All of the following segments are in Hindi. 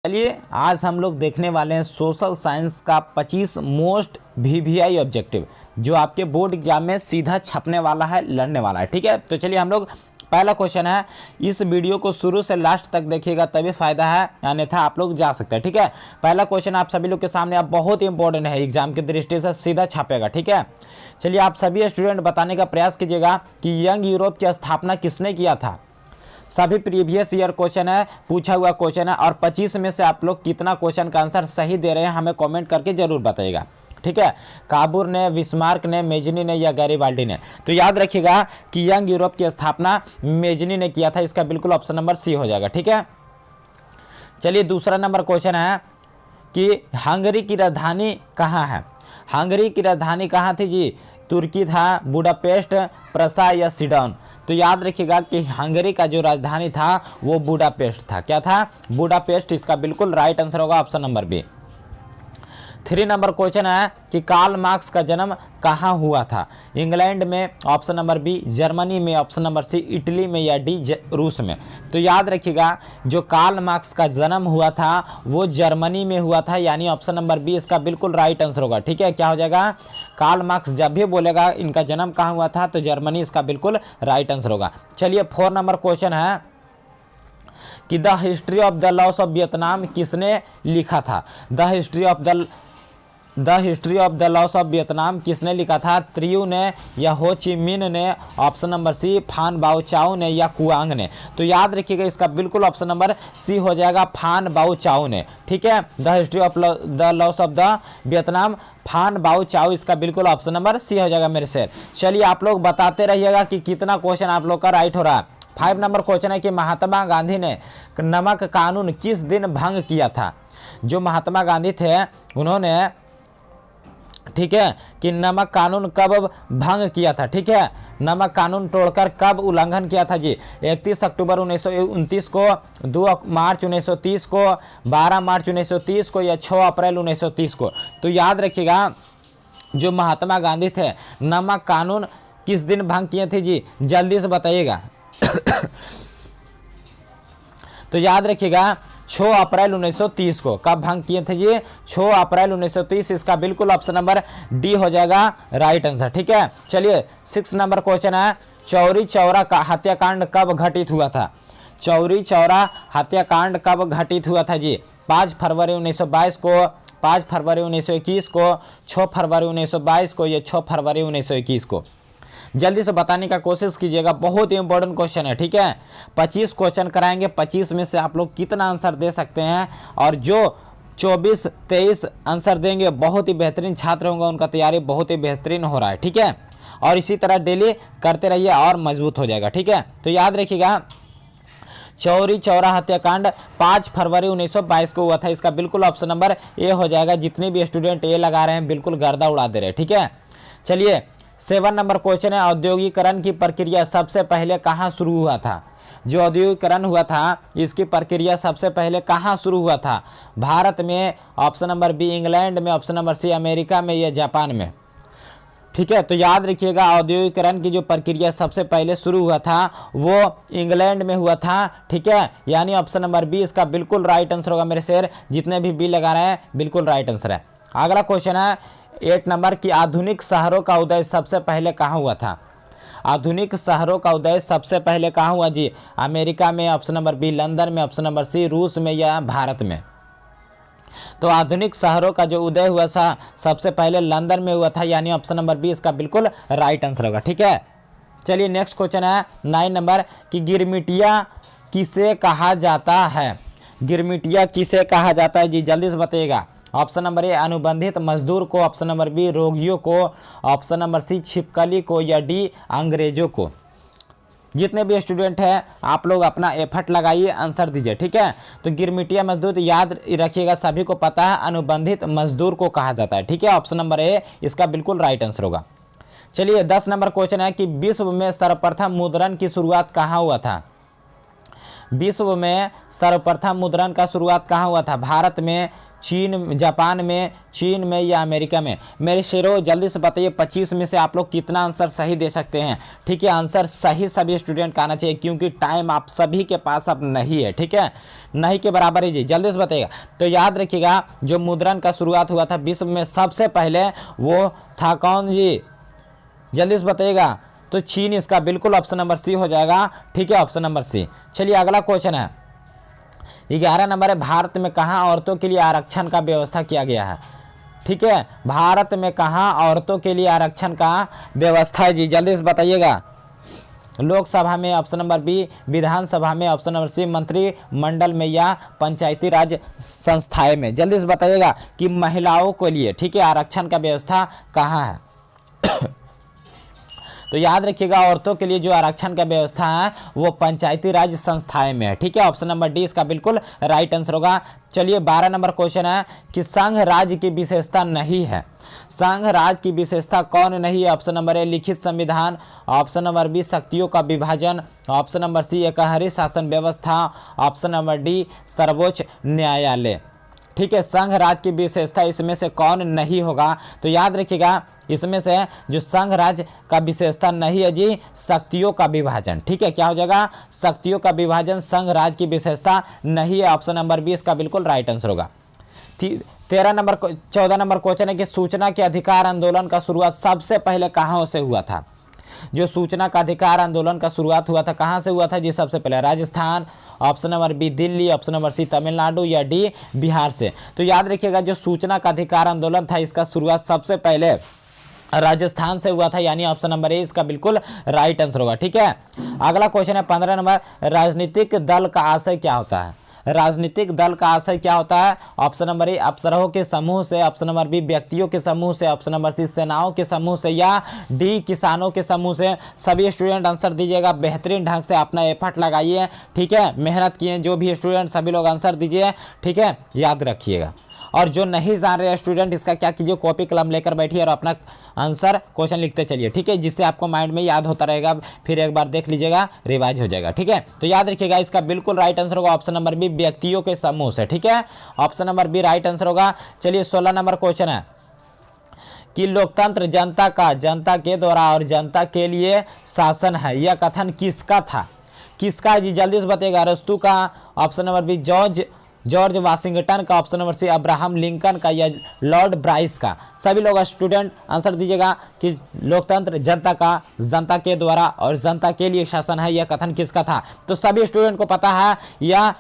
चलिए आज हम लोग देखने वाले हैं सोशल साइंस का 25 मोस्ट वीवीआई ऑब्जेक्टिव जो आपके बोर्ड एग्जाम में सीधा छपने वाला है, लड़ने वाला है। ठीक है, तो चलिए हम लोग पहला क्वेश्चन है, इस वीडियो को शुरू से लास्ट तक देखिएगा तभी फायदा है, अन्यथा आप लोग जा सकते हैं। ठीक है, पहला क्वेश्चन आप सभी लोग के सामने अब बहुत ही इंपॉर्टेंट है, एग्जाम की दृष्टि से सीधा छपेगा। ठीक है, चलिए आप सभी स्टूडेंट बताने का प्रयास कीजिएगा कि यंग यूरोप की स्थापना किसने किया था। सभी प्रीवियस ईयर क्वेश्चन है, पूछा हुआ क्वेश्चन है, और 25 में से आप लोग कितना क्वेश्चन का आंसर सही दे रहे हैं हमें कमेंट करके जरूर बताइएगा। ठीक है, काबूर ने, बिस्मार्क ने, मेजनी ने या गैरीबाल्डी ने। तो याद रखिएगा कि यंग यूरोप की स्थापना मेजनी ने किया था, इसका बिल्कुल ऑप्शन नंबर सी हो जाएगा। ठीक है, चलिए दूसरा नंबर क्वेश्चन है कि हंगरी की राजधानी कहाँ है। हंगरी की राजधानी कहाँ थी जी? तुर्की था, बुडापेस्ट, प्रसा या सिडॉन। तो याद रखिएगा कि हंगरी का जो राजधानी था वो बुडापेस्ट था। क्या था? बुडापेस्ट। इसका बिल्कुल राइट आंसर होगा option number B. 3 number question है कि कार्ल मार्क्स का जन्म कहाँ हुआ था। इंग्लैंड में ऑप्शन नंबर बी, जर्मनी में ऑप्शन नंबर सी, इटली में या डी रूस में। तो याद रखिएगा जो कार्ल मार्क्स का जन्म हुआ था वो जर्मनी में हुआ था, यानी ऑप्शन नंबर बी इसका बिल्कुल राइट आंसर होगा। ठीक है, क्या हो जाएगा? कार्ल मार्क्स जब भी बोलेगा इनका जन्म कहाँ हुआ था तो जर्मनी इसका बिल्कुल राइट आंसर होगा। चलिए 4 नंबर क्वेश्चन है कि the history of the loss of Vietnam किसने लिखा था। The history of the loss of Vietnam किसने लिखा था? त्रियू ने या हो ची मिन ने, ऑप्शन नंबर सी फान बाओ चाओ ने या कुआंग ने। तो याद रखिएगा इसका बिल्कुल ऑप्शन नंबर सी हो जाएगा, फान बाओ चाओ ने। ठीक है, the history of the loss of the Vietnam, फान बाओ चाओ, इसका बिल्कुल ऑप्शन नंबर सी हो जाएगा मेरे शेर। चलिए आप लोग बताते रहिएगा कि कितना क्वेश्चन आप लोग का राइट हो रहा है। 5 नंबर क्वेश्चन है कि महात्मा गांधी ने नमक कानून किस दिन भंग किया था। जो महात्मा गांधी थे उन्होंने, ठीक है, कि नमक कानून कब भंग किया था। ठीक है, नमक कानून तोड़कर कब उल्लंघन किया था जी? 31 अक्टूबर 1929 को, 2 मार्च 1930 को, 12 मार्च 1930 को या 6 अप्रैल 1930 को। तो याद रखिएगा जो महात्मा गांधी थे नमक कानून किस दिन भंग किए थे जी? जल्दी से बताइएगा। तो याद रखिएगा 6 अप्रैल 1930 को। कब भंग किए थे जी? 6 अप्रैल 1930। इसका बिल्कुल ऑप्शन नंबर डी हो जाएगा राइट आंसर। ठीक है, चलिए 6 नंबर क्वेश्चन है, चौरी चौरा का हत्याकांड कब घटित हुआ था। चौरी चौरा हत्याकांड कब घटित हुआ था जी? 5 फरवरी 1922 को, 5 फरवरी 1921 को, 6 फरवरी 1922 को या 6 फरवरी 1921 को। जल्दी से बताने का कोशिश कीजिएगा, बहुत ही इंपॉर्टेंट क्वेश्चन है। ठीक है, 25 क्वेश्चन कराएंगे, 25 में से आप लोग कितना आंसर दे सकते हैं, और जो 24-23 आंसर देंगे बहुत ही बेहतरीन छात्र होंगे, उनका तैयारी बहुत ही बेहतरीन हो रहा है। ठीक है, और इसी तरह डेली करते रहिए और मजबूत हो जाएगा। ठीक है, तो याद रखिएगा चौरी चौरा हत्याकांड 5 फरवरी 1922 को हुआ था। इसका बिल्कुल ऑप्शन नंबर ए हो जाएगा। जितने भी स्टूडेंट ए लगा रहे हैं बिल्कुल गर्दा उड़ा दे रहे हैं। ठीक है, चलिए 7 नंबर क्वेश्चन है, औद्योगिकरण की प्रक्रिया सबसे पहले कहाँ शुरू हुआ था। जो औद्योगिकरण हुआ था इसकी प्रक्रिया सबसे पहले कहाँ शुरू हुआ था? भारत में, ऑप्शन नंबर बी इंग्लैंड में, ऑप्शन नंबर सी अमेरिका में या जापान में। ठीक है, तो याद रखिएगा औद्योगिकरण की जो प्रक्रिया सबसे पहले शुरू हुआ था वो इंग्लैंड में हुआ था। ठीक है, यानी ऑप्शन नंबर बी इसका बिल्कुल राइट आंसर होगा मेरे शेर। जितने भी बी लगा रहे हैं बिल्कुल राइट आंसर है। अगला क्वेश्चन है 8 नंबर की आधुनिक शहरों का उदय सबसे पहले कहाँ हुआ था। आधुनिक शहरों का उदय सबसे पहले कहाँ हुआ जी? अमेरिका में, ऑप्शन नंबर बी लंदन में, ऑप्शन नंबर सी रूस में या भारत में। तो आधुनिक शहरों का जो उदय हुआ था सबसे पहले लंदन में हुआ था, यानी ऑप्शन नंबर बी इसका बिल्कुल राइट आंसर होगा। ठीक है, चलिए नेक्स्ट क्वेश्चन है 9 नंबर कि गिरमिटिया किसे कहा जाता है। गिरमिटिया किसे कहा जाता है जी? जल्दी से बताइएगा। ऑप्शन नंबर ए अनुबंधित मजदूर को, ऑप्शन नंबर बी रोगियों को, ऑप्शन नंबर सी छिपकली को या डी अंग्रेजों को। जितने भी स्टूडेंट हैं आप लोग अपना एफर्ट लगाइए, आंसर दीजिए। ठीक है, तो गिरमिटिया मजदूर याद रखिएगा, सभी को पता है अनुबंधित मजदूर को कहा जाता है। ठीक है, ऑप्शन नंबर ए इसका बिल्कुल राइट आंसर होगा। चलिए 10 नंबर क्वेश्चन है कि विश्व में सर्वप्रथम मुद्रण की शुरुआत कहाँ हुआ था। विश्व में सर्वप्रथम मुद्रण का शुरुआत कहाँ हुआ था? भारत में, चीन, जापान में, चीन में या अमेरिका में? मेरे शेरों जल्दी से बताइए 25 में से आप लोग कितना आंसर सही दे सकते हैं। ठीक है, आंसर सही सभी स्टूडेंट का आना चाहिए क्योंकि टाइम आप सभी के पास अब नहीं है। ठीक है, नहीं के बराबर ही जी, जल्दी से बताइएगा। तो याद रखिएगा जो मुद्रण का शुरुआत हुआ था विश्व में सबसे पहले वो था कौन जी? जल्दी से बताइएगा। तो चीन, इसका बिल्कुल ऑप्शन नंबर सी हो जाएगा। ठीक है, ऑप्शन नंबर सी। चलिए अगला क्वेश्चन है 11 नंबर है, भारत में कहाँ औरतों के लिए आरक्षण का व्यवस्था किया गया है? ठीक है, भारत में कहाँ औरतों के लिए आरक्षण का व्यवस्था है जी? जल्दी से बताइएगा। लोकसभा में ऑप्शन नंबर बी, विधानसभा में ऑप्शन नंबर सी, मंत्रिमंडल में या पंचायती राज संस्थाएं में? जल्दी से बताइएगा कि महिलाओं के लिए, ठीक है, आरक्षण का व्यवस्था कहाँ है? तो याद रखिएगा औरतों के लिए जो आरक्षण का व्यवस्था है वो पंचायती राज संस्थाएं में है। ठीक है, ऑप्शन नंबर डी इसका बिल्कुल राइट आंसर होगा। चलिए 12 नंबर क्वेश्चन है कि संघ राज्य की विशेषता नहीं है। संघ राज्य की विशेषता कौन नहीं है? ऑप्शन नंबर ए लिखित संविधान, ऑप्शन नंबर बी शक्तियों का विभाजन, ऑप्शन नंबर सी एकहरी शासन व्यवस्था, ऑप्शन नंबर डी सर्वोच्च न्यायालय। ठीक है, संघ राज्य की विशेषता इसमें से कौन नहीं होगा? तो याद रखिएगा इसमें से जो संघ राज्य का विशेषता नहीं है जी, शक्तियों का विभाजन। ठीक है, क्या हो जाएगा? शक्तियों का विभाजन संघ राज्य की विशेषता नहीं है। ऑप्शन नंबर बी इसका बिल्कुल राइट आंसर होगा। 14 नंबर क्वेश्चन है कि सूचना के अधिकार आंदोलन का शुरुआत सबसे पहले कहाँ से हुआ था? जो सूचना का अधिकार आंदोलन का शुरुआत हुआ था कहाँ से हुआ था जी? सबसे पहले Rajasthan, option number B Delhi, option number C Tamil Nadu या डी बिहार से? तो याद रखिएगा जो सूचना का अधिकार आंदोलन था इसका शुरुआत सबसे पहले राजस्थान से हुआ था, यानी ऑप्शन नंबर ए इसका बिल्कुल राइट आंसर होगा। ठीक है, अगला क्वेश्चन है 15 नंबर, राजनीतिक दल का आशय क्या होता है? राजनीतिक दल का आशय क्या होता है? ऑप्शन नंबर ए अफसरों के समूह से, ऑप्शन नंबर बी व्यक्तियों के समूह से, ऑप्शन नंबर सी सेनाओं के समूह से या डी किसानों के समूह से? सभी स्टूडेंट आंसर दीजिएगा, बेहतरीन ढंग से अपना एफर्ट लगाइए। ठीक है, मेहनत किए जो भी स्टूडेंट, सभी लोग आंसर दीजिए। ठीक है, याद रखिएगा। और जो नहीं जान रहे स्टूडेंट इसका क्या कीजिए, कॉपी कलम लेकर बैठिए और अपना आंसर क्वेश्चन लिखते चलिए। ठीक है, जिससे आपको माइंड में याद होता रहेगा, फिर एक बार देख लीजिएगा, रिवाइज हो जाएगा। ठीक है, तो याद रखिएगा इसका बिल्कुल राइट आंसर होगा ऑप्शन नंबर बी व्यक्तियों के समूह से। ठीक है, option number B right answer होगा। चलिए 16 नंबर क्वेश्चन है कि लोकतंत्र जनता का, जनता के द्वारा और जनता के लिए शासन है, यह कथन किसका था? किसका जी? जल्दी से बताइएगा। अरस्तू का, option number B George Washington का, option number C Abraham Lincoln का या लॉर्ड ब्राइस का? सभी लोग स्टूडेंट आंसर दीजिएगा कि लोकतंत्र जनता का, जनता के द्वारा और जनता के लिए शासन है, यह कथन किसका था? तो सभी स्टूडेंट को पता है यह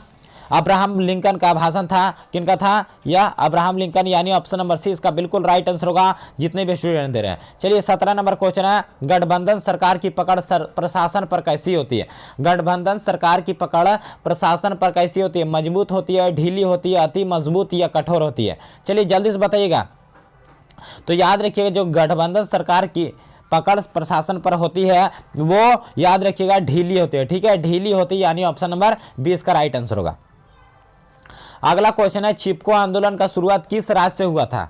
अब्राहम लिंकन का भाषण था। किनका था? यह अब्राहम लिंकन, यानी ऑप्शन नंबर सी इसका बिल्कुल राइट आंसर होगा, जितने भी स्टूडेंट दे रहे हैं। चलिए 17 नंबर क्वेश्चन है, गठबंधन सरकार की पकड़ प्रशासन पर कैसी होती है? गठबंधन सरकार की पकड़ प्रशासन पर कैसी होती है? मजबूत होती है, ढीली होती है, अति मजबूत या कठोर होती है? चलिए जल्दी से बताइएगा। तो याद रखिएगा जो गठबंधन सरकार की पकड़ प्रशासन पर होती है वो याद रखिएगा ढीली होती है। ठीक है, ढीली होती है, यानी ऑप्शन नंबर 20 का राइट आंसर होगा। अगला क्वेश्चन है, चिपको आंदोलन का शुरुआत किस राज्य से हुआ था?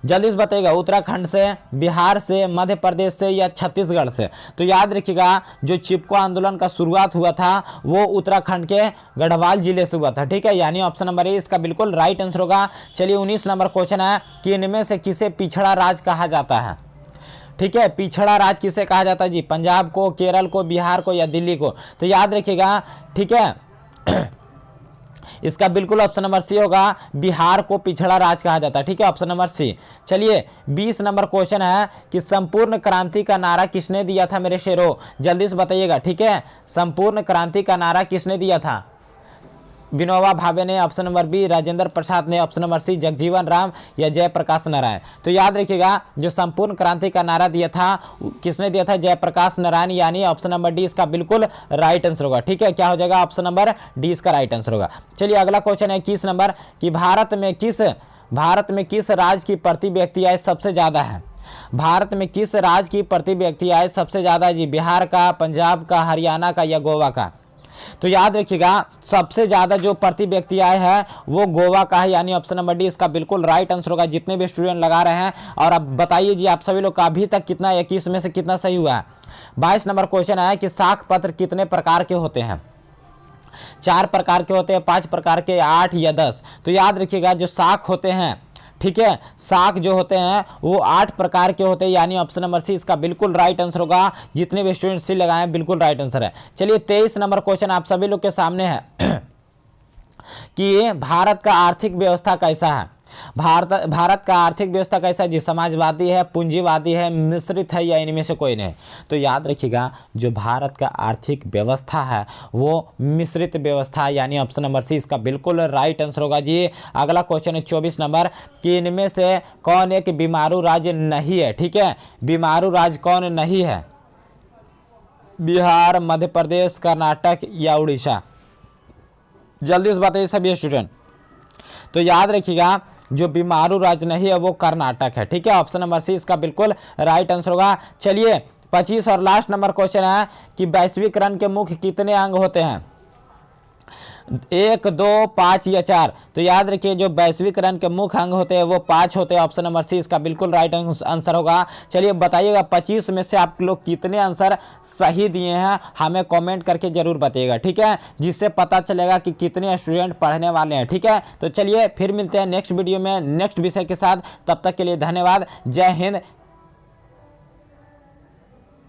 जल्दी से बताइएगा। उत्तराखंड से, बिहार से, मध्य प्रदेश से या छत्तीसगढ़ से? तो याद रखिएगा जो चिपको आंदोलन का शुरुआत हुआ था वो उत्तराखंड के गढ़वाल जिले से हुआ था। ठीक है, यानी ऑप्शन नंबर ए इसका बिल्कुल राइट आंसर होगा। चलिए 19 नंबर क्वेश्चन है कि इनमें से किसे पिछड़ा राज्य कहा जाता है? ठीक है, पिछड़ा राज्य किसे कहा जाता है जी? पंजाब को, केरल को, बिहार को या दिल्ली को? तो याद रखिएगा। ठीक है, इसका बिल्कुल ऑप्शन नंबर सी होगा, बिहार को पिछड़ा राज्य कहा जाता है। ठीक है, ऑप्शन नंबर सी। चलिए 20 नंबर क्वेश्चन है कि संपूर्ण क्रांति का नारा किसने दिया था मेरे शेरों? जल्दी से बताइएगा। ठीक है, संपूर्ण क्रांति का नारा किसने दिया था? विनोबा भावे ने, option number B Rajendra Prasad ने, option number C Jagjivan Ram या जयप्रकाश नारायण? तो याद रखिएगा जो संपूर्ण क्रांति का नारा दिया था किसने दिया था? जयप्रकाश नारायण, यानी ऑप्शन नंबर डी इसका बिल्कुल राइट आंसर होगा। ठीक है, क्या हो जाएगा? ऑप्शन नंबर डी इसका राइट आंसर होगा। चलिए अगला क्वेश्चन है 21 नंबर कि भारत में किस राज्य की प्रति व्यक्ति आय सबसे ज्यादा है? भारत में किस राज्य की प्रति व्यक्ति आय सबसे ज्यादा है जी? बिहार का, पंजाब का, हरियाणा का या गोवा का? तो याद रखिएगा सबसे ज्यादा जो प्रति व्यक्ति आय है वो गोवा का है, यानी ऑप्शन नंबर डी इसका बिल्कुल राइट आंसर होगा। जितने भी स्टूडेंट लगा रहे हैं, और अब बताइए जी आप सभी लोग का अभी तक कितना 21 में से कितना सही हुआ है। 22 नंबर क्वेश्चन है कि साख पत्र कितने प्रकार के होते हैं। 4 प्रकार के होते हैं, 5 प्रकार के, 8 या 10। तो याद रखिएगा जो साख होते हैं, ठीक है, साख जो होते हैं वो 8 प्रकार के होते हैं, यानी ऑप्शन नंबर सी इसका बिल्कुल राइट आंसर होगा। जितने भी स्टूडेंट सी लगाए बिल्कुल राइट आंसर है। चलिए 23 नंबर क्वेश्चन आप सभी लोग के सामने है कि भारत का आर्थिक व्यवस्था कैसा है। भारत का आर्थिक व्यवस्था कैसा है जी, समाजवादी है, पूंजीवादी है, मिश्रित है, या इनमें से कोई नहीं। तो याद रखिएगा जो भारत का आर्थिक व्यवस्था है वो मिश्रित व्यवस्था है, यानी ऑप्शन नंबर सी इसका बिल्कुल राइट आंसर होगा जी। अगला क्वेश्चन है 24 नंबर कि इनमें से कौन एक बीमारू राज्य नहीं है। ठीक है, बीमारू राज्य कौन नहीं है। बिहार, मध्य प्रदेश, कर्नाटक या उड़ीसा। जल्दी से बताइए सभी स्टूडेंट। तो याद रखिएगा जो बीमारू राज्य नहीं है वो कर्नाटक है। ठीक है, ऑप्शन नंबर सी इसका बिल्कुल राइट आंसर होगा। चलिए 25 और लास्ट नंबर क्वेश्चन है कि वैश्वीकरण के मुख्य कितने अंग होते हैं। 1, 2, 5 या 4। तो याद रखिए जो वैश्वीकरण के मुख्य अंग होते हैं वो 5 होते हैं। ऑप्शन नंबर सी इसका बिल्कुल राइट आंसर होगा। चलिए बताइएगा 25 में से आप लोग कितने आंसर सही दिए हैं, हमें कमेंट करके जरूर बताइएगा। ठीक है, जिससे पता चलेगा कि कितने स्टूडेंट पढ़ने वाले हैं। ठीक है, तो चलिए फिर मिलते हैं नेक्स्ट वीडियो में नेक्स्ट विषय के साथ। तब तक के लिए धन्यवाद। जय हिंद।